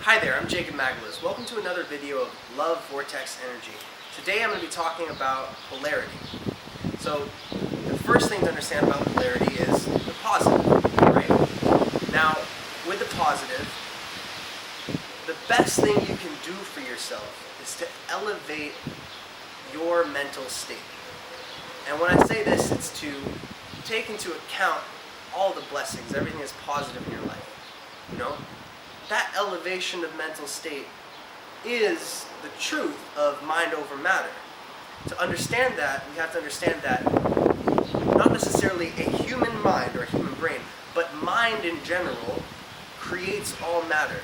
Hi there, I'm Jacob Maglis. Welcome to another video of Love Vortex Energy. Today I'm going to be talking about polarity. So the first thing to understand about polarity is the positive, right? Now, with the positive, the best thing you can do for yourself is to elevate your mental state. And when I say this, it's to take into account all the blessings, everything that's positive in your life, you know? That elevation of mental state is the truth of mind over matter. To understand that, we have to understand that not necessarily a human mind or a human brain, but mind in general creates all matter.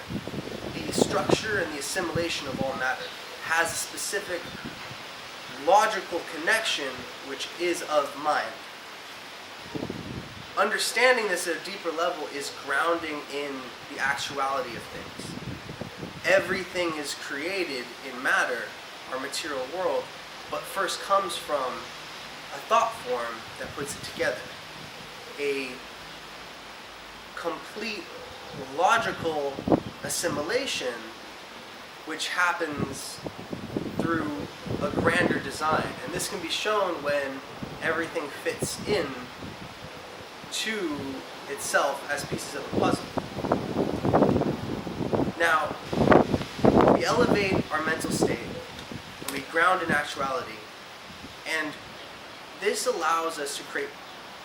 The structure and the assimilation of all matter has a specific logical connection which is of mind. Understanding this at a deeper level is grounding in the actuality of things. Everything is created in matter, our material world, but first comes from a thought form that puts it together. A complete logical assimilation which happens through a grander design. And this can be shown when everything fits in to itself as pieces of a puzzle. Now, we elevate our mental state, and we ground in actuality, and this allows us to create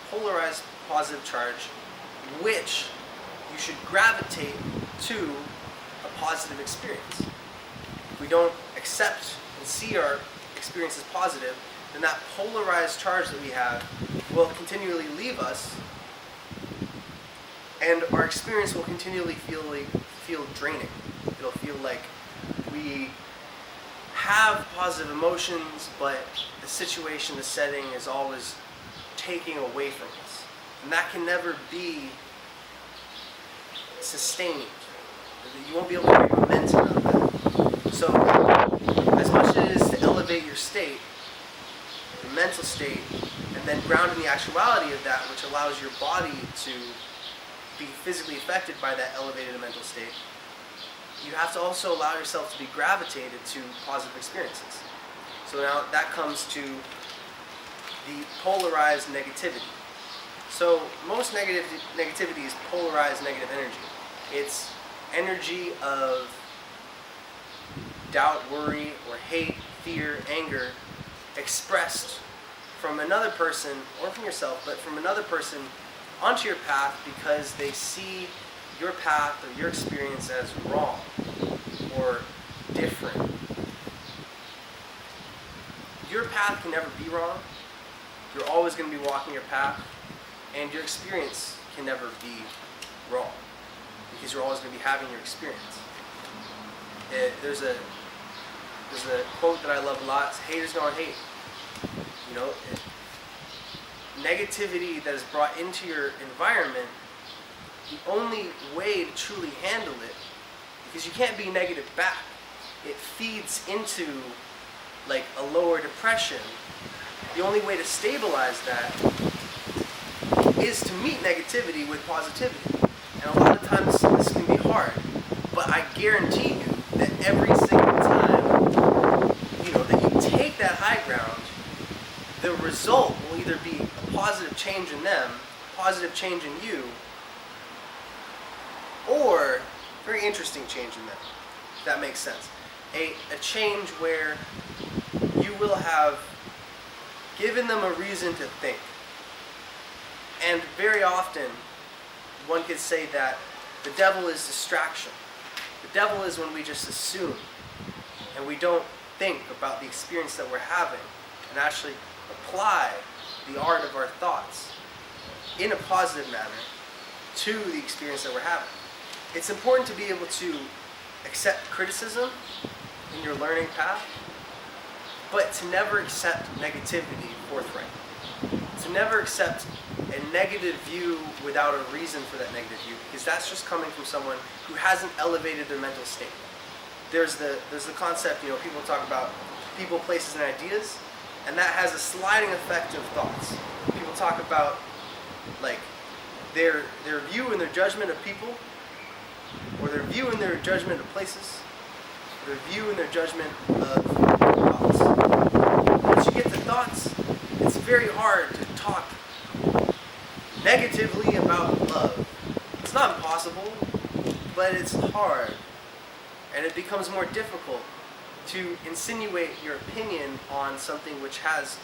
polarized positive charge, which you should gravitate to a positive experience. If we don't accept and see our experience as positive, then that polarized charge that we have will continually leave us, and our experience will continually feel draining. It'll feel like we have positive emotions, but the situation, the setting is always taking away from us. And that can never be sustained. You won't be able to create momentum out of that. So, as much as it is to elevate your state, your mental state, and then ground in the actuality of that, which allows your body to be physically affected by that elevated mental state, you have to also allow yourself to be gravitated to positive experiences. So now that comes to the polarized negativity. So most negativity is polarized negative energy. It's energy of doubt, worry, or hate, fear, anger expressed from another person, or from yourself, but from another person onto your path because they see your path or your experience as wrong or different. Your path can never be wrong. You're always going to be walking your path, and your experience can never be wrong because you're always going to be having your experience. There's a quote that I love a lot. It's, haters gonna hate. You know, negativity that is brought into your environment, the only way to truly handle it, because you can't be negative back, it feeds into like a lower depression. The only way to stabilize that is to meet negativity with positivity. And a lot of times this can be hard, but I guarantee you that every single time, you know, that you take that high ground, the result will either be a positive change in them, a positive change in you, or a very interesting change in them, if that makes sense. A change where you will have given them a reason to think. And very often, one could say that the devil is distraction. The devil is when we just assume and we don't think about the experience that we're having and actually apply the art of our thoughts in a positive manner to the experience that we're having. It's important to be able to accept criticism in your learning path, but to never accept negativity forthright. To never accept a negative view without a reason for that negative view, because that's just coming from someone who hasn't elevated their mental state. There's the concept, you know, people talk about people, places, and ideas, and that has a sliding effect of thoughts. People talk about like their view and their judgment of people, or or their view and their judgment of places, their view and their judgment of thoughts. Once you get to thoughts, it's very hard to talk negatively about love. It's not impossible, but it's hard. And it becomes more difficult to insinuate your opinion on something which has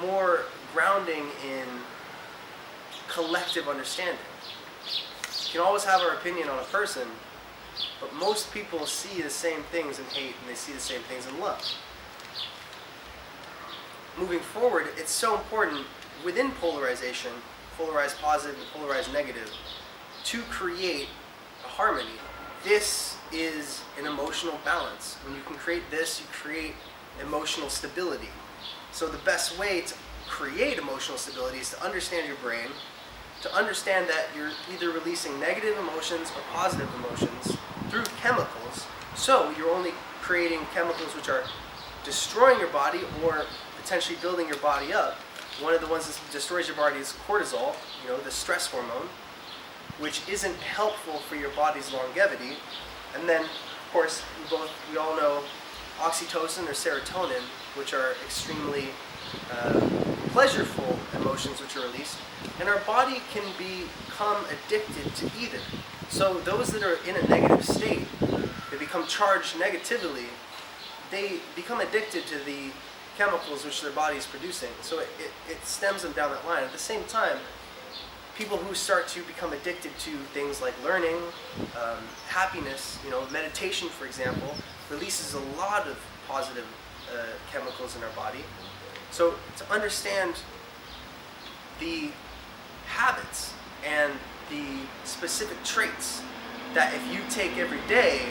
more grounding in collective understanding. You can always have our opinion on a person, but most people see the same things in hate and they see the same things in love. Moving forward, it's so important within polarization, polarized positive and polarized negative, to create a harmony. This is an emotional balance. When you can create this, you create emotional stability. So the best way to create emotional stability is to understand your brain, to understand that you're either releasing negative emotions or positive emotions through chemicals. So you're only creating chemicals which are destroying your body or potentially building your body up. One of the ones that destroys your body is cortisol, the stress hormone, which isn't helpful for your body's longevity. And then, of course, we all know oxytocin or serotonin, which are extremely pleasureful emotions which are released. And our body can become addicted to either. So those that are in a negative state, they become charged negatively, they become addicted to the chemicals which their body is producing. So it stems them down that line. At the same time, people who start to become addicted to things like learning, happiness, meditation, for example, releases a lot of positive chemicals in our body. So to understand the habits and the specific traits that if you take every day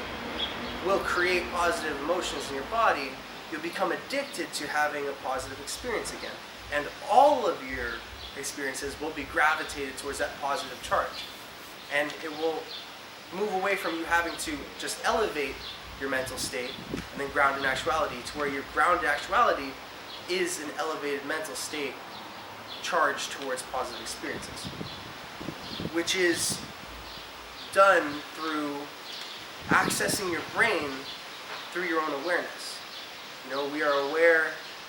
will create positive emotions in your body, you'll become addicted to having a positive experience again. And all of your experiences will be gravitated towards that positive charge. And it will move away from you having to just elevate your mental state and then ground in actuality to where your ground actuality is an elevated mental state charged towards positive experiences, which is done through accessing your brain through your own awareness. We are aware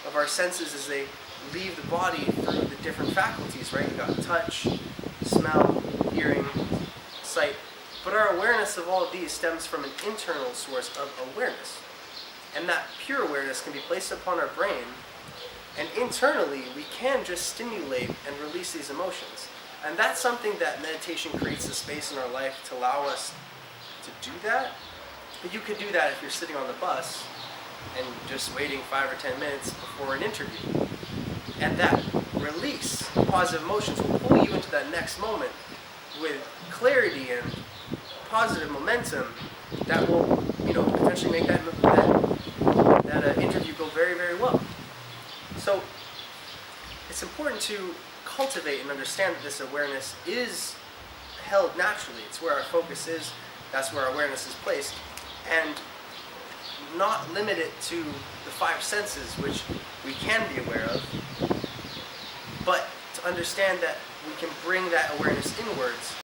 of our senses as they leave the body through the different faculties, right? You've got touch, smell, hearing, sight. But our awareness of all of these stems from an internal source of awareness. And that pure awareness can be placed upon our brain, and internally we can just stimulate and release these emotions. And that's something that meditation creates a space in our life to allow us to do that. But you could do that if you're sitting on the bus and just waiting 5 or 10 minutes before an interview. And that release of positive emotions will pull you into that next moment with clarity and positive momentum that will, potentially make that interview go very, very well. So it's important to cultivate and understand that this awareness is held naturally. It's where our focus is. That's where our awareness is placed. And not limit it to the 5 senses, which we can be aware of, but to understand that we can bring that awareness inwards